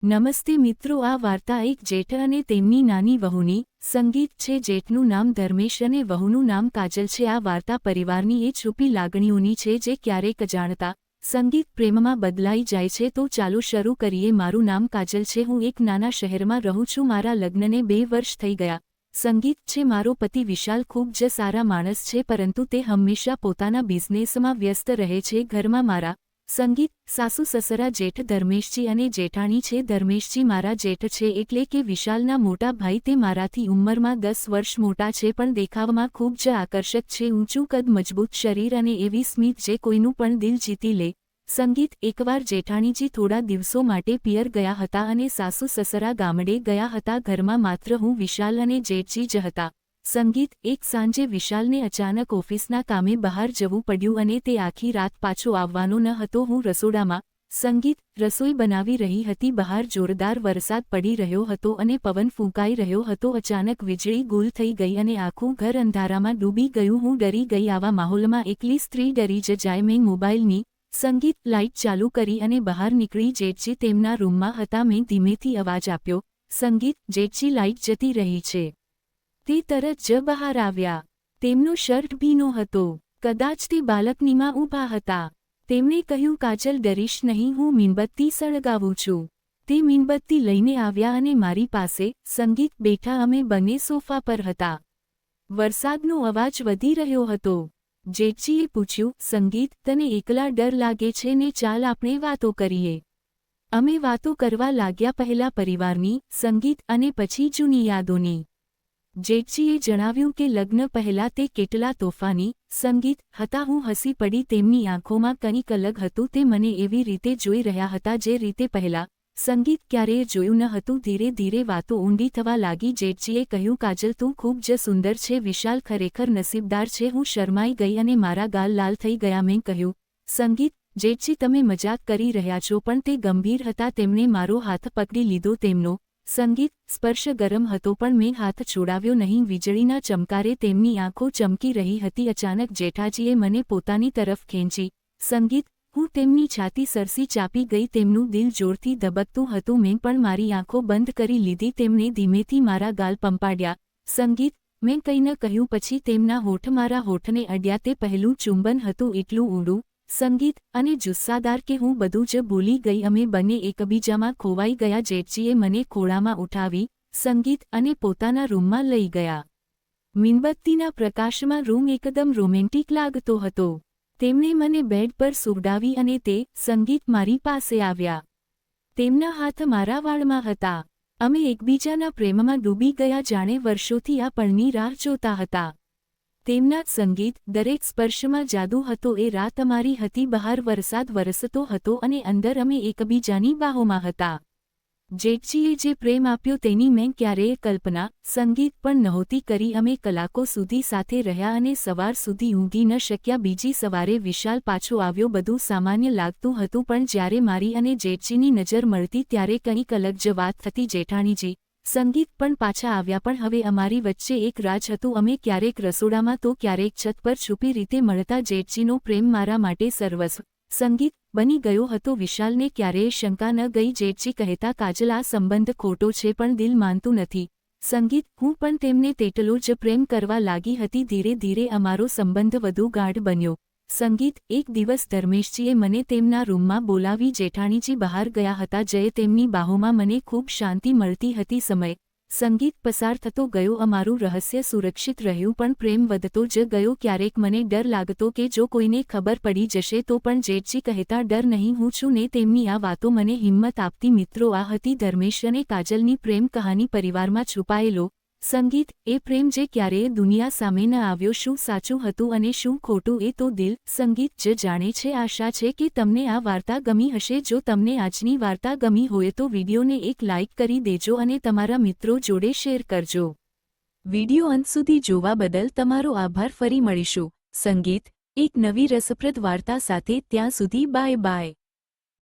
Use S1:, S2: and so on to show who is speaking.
S1: નમસ્તે મિત્રો, આ વાર્તા એક જેઠ અને તેમની નાની વહુની સંગીત છે. જેઠનું નામ ધર્મેશ અને વહુનું નામ કાજલ છે. આ વાર્તા પરિવારની એ છુપી લાગણીઓની છે જે ક્યારેક અજાણતા સંગીત પ્રેમમાં બદલાઈ જાય છે. તો ચાલો શરૂ કરીએ. મારું નામ કાજલ છે. હું એક નાના શહેરમાં રહું છું. મારા લગ્નને 2 વર્ષ થઈ ગયા. સંગીત છે મારો પતિ. વિશાલ ખૂબ જ સારા માણસ છે, પરંતુ તે હંમેશા પોતાના બિઝનેસમાં વ્યસ્ત રહે છે. ઘરમાં મારા સંગીત, સાસુ સસરા જેઠ ધર્મેશજી અને જેઠાણી છે. ધર્મેશજી મારા જેઠ છે એટલે કે વિશાલના મોટા ભાઈ. તે મારાથી ઉંમરમાં 10 વર્ષ મોટા છે, પણ દેખાવમાં ખૂબ જ આકર્ષક છે. ઊંચું કદ, મજબૂત શરીર અને એવી સ્મિત જે કોઈનું પણ દિલ જીતી લે. સંગીત એકવાર જેઠાણીજી થોડા દિવસો માટે પિયર ગયા હતા અને સાસુ સસરા ગામડે ગયા હતા. ઘરમાં માત્ર હું, વિશાલ અને જેઠજી જ હતા. સંગીત એક સાંજે વિશાલને અચાનક ઓફિસના કામે બહાર જવું પડ્યું અને તે આખી રાત પાછો આવવાનો ન હતો. હું રસોડામાં સંગીત રસોઈ બનાવી રહી હતી. બહાર જોરદાર વરસાદ પડી રહ્યો હતો અને પવન ફૂંકાઈ રહ્યો હતો. અચાનક વીજળી ગુલ થઈ ગઈ અને આખું ઘર અંધારામાં ડૂબી ગયું. હું ડરી ગઈ. આવા માહોલમાં એકલી સ્ત્રી ડરી જ જાય. મેં મોબાઈલની સંગીત લાઇટ ચાલુ કરી અને બહાર નીકળી. જેઠજી તેમના રૂમમાં હતા. મેં ધીમેથી અવાજ આપ્યો, સંગીત. જેઠજી, લાઇટ જતી રહી છે. તે તરત જ બહાર આવ્યા. તેમનો શર્ટ ભીનો હતો. કદાચ તે બાલ્કનીમાં ઊભા હતા. તેમણે કહ્યું, કાજલ, ડરીશ નહીં, હું મીણબત્તી સળગાવું છું. તે મીણબત્તી લઈને આવ્યા અને મારી પાસે સંગીત બેઠા. અમે બંને સોફા પર હતા. વરસાદનો અવાજ વધી રહ્યો હતો. જેઠજીએ પૂછ્યું, સંગીત, તને એકલા ડર લાગે છે ને? ચાલ આપણે વાતો કરીએ. અમે વાતો કરવા લાગ્યા, પહેલા પરિવારની સંગીત અને પછી જૂની યાદોની. જેઠજીએ જણાવ્યું કે લગ્ન પહેલાં તે કેટલા તોફાની સંગીત હતા. હું હસી પડી. તેમની આંખોમાં કંઈક અલગ હતું. તે મને એવી રીતે જોઈ રહ્યા હતા જે રીતે પહેલાં સંગીત ક્યારેય જોયું ન હતું. ધીરે ધીરે વાતો ઊંડી થવા લાગી. જેઠજીએ કહ્યું, કાજલ, તું ખૂબ જ સુંદર છે. વિશાલ ખરેખર નસીબદાર છે. હું શરમાઈ ગઈ અને મારા ગાલ લાલ થઈ ગયા. મેં કહ્યું, સંગીત, જેઠજી, તમે મજાક કરી રહ્યા છો. પણ તે ગંભીર હતા. તેમણે મારો હાથ પકડી લીધો. તેમનો સંગીત સ્પર્શ ગરમ હતો, પણ મેં હાથ છોડાવ્યો નહીં. વીજળીના ચમકારે તેમની આંખો ચમકી રહી હતી. અચાનક જેઠાજીએ મને પોતાની તરફ ખેંચી. સંગીત, હું તેમની છાતી સરસી ચાપી ગઈ. તેમનું દિલ જોરથી ધબકતું હતું. મેં પણ મારી આંખો બંધ કરી લીધી. તેમણે ધીમેથી મારા ગાલ પંપાડ્યા. સંગીત, મેં કંઈ ન કહ્યું. પછી તેમના હોઠ મારા હોઠને અડ્યા. તે પહેલું ચુંબન હતું, એટલું ઊંડું સંગીત અને જુસ્સાદાર કે હું બધું જ ભૂલી ગઈ. અમે બંને એકબીજામાં ખોવાઈ ગયા. જેઠજીએ મને ખોળામાં ઉઠાવી સંગીત અને પોતાના રૂમમાં લઈ ગયા. મીણબત્તીના પ્રકાશમાં રૂમ એકદમ રોમેન્ટિક લાગતો હતો. તેમણે મને બેડ પર સુવડાવી અને તે સંગીત મારી પાસે આવ્યા. તેમના હાથ મારા વાળમાં હતા. અમે એકબીજાના પ્રેમમાં ડૂબી ગયા, જાણે વર્ષોથી આ પળની રાહ જોતા હતા. તેમના સંગીત દરેક સ્પર્શમાં જાદુ હતો. એ રાત અમારી હતી. બહાર વરસાદ વરસતો હતો અને અંદર અમે એકબીજાની બાહોમાં હતા. જેઠજીએ જે પ્રેમ આપ્યો તેની મેં ક્યારેય કલ્પના સંગીત પણ નહોતી કરી. અમે કલાકો સુધી સાથે રહ્યા અને સવાર સુધી ઊંઘી ન શક્યા. બીજી સવારે વિશાલ પાછો આવ્યો. બધું સામાન્ય લાગતું હતું, પણ જ્યારે મારી અને જેઠજીની નજર મળતી ત્યારે કંઈક અલગ જ વાત થતી. જેઠાણીજી સંગીત પણ પાછા આવ્યા, પણ હવે અમારી વચ્ચે એક રાજ હતું. અમે ક્યારેક રસોડામાં તો ક્યારેક છત પર છુપી રીતે મળતા. જેઠજીનો પ્રેમ મારા માટે સર્વસ્વ સંગીત બની ગયો હતો. વિશાલને ક્યારેય શંકા ન ગઈ. જેઠજી કહેતા, કાજલ, આ સંબંધ ખોટો છે, પણ દિલ માનતું નથી. સંગીત, હું પણ તેમને તેટલો જ પ્રેમ કરવા લાગી હતી. ધીરે ધીરે અમારો સંબંધ વધુ ગાઢ બન્યો. સંગીત એક દિવસ ધર્મેશજીએ મને તેમના રૂમમાં બોલાવી. જેઠાણીજી બહાર ગયા હતા. જય તેમની બાહોમાં મને ખૂબ શાંતિ મળતી હતી. સમય સંગીત પસાર થતો ગયો. અમારું રહસ્ય સુરક્ષિત રહ્યું, પણ પ્રેમ વધતો જ ગયો. ક્યારેક મને ડર લાગતો કે જો કોઈને ખબર પડી જશે તો, પણ જેઠજી કહેતા, ડર નહીં, હું છું ને. તેમની આ વાતો મને હિંમત આપતી. મિત્રો, આ હતી ધર્મેશ અને કાજલની પ્રેમ કહાની. પરિવારમાં છુપાયેલો સંગીત એ પ્રેમ જે ક્યારેય દુનિયા સામે ન આવ્યો. શું સાચું હતું અને શું ખોટું, એ તો દિલ સંગીત જ જાણે છે. આશા છે કે તમને આ વાર્તા ગમી હશે. જો તમને આજની વાર્તા ગમી હોય તો વિડીયોને એક લાઇક કરી દેજો અને તમારા મિત્રો જોડે શેર કરજો. વિડીયો અંત સુધી જોવા બદલ તમારો આભાર. ફરી મળીશું સંગીત એક નવી રસપ્રદ વાર્તા સાથે. ત્યાં સુધી બાય બાય.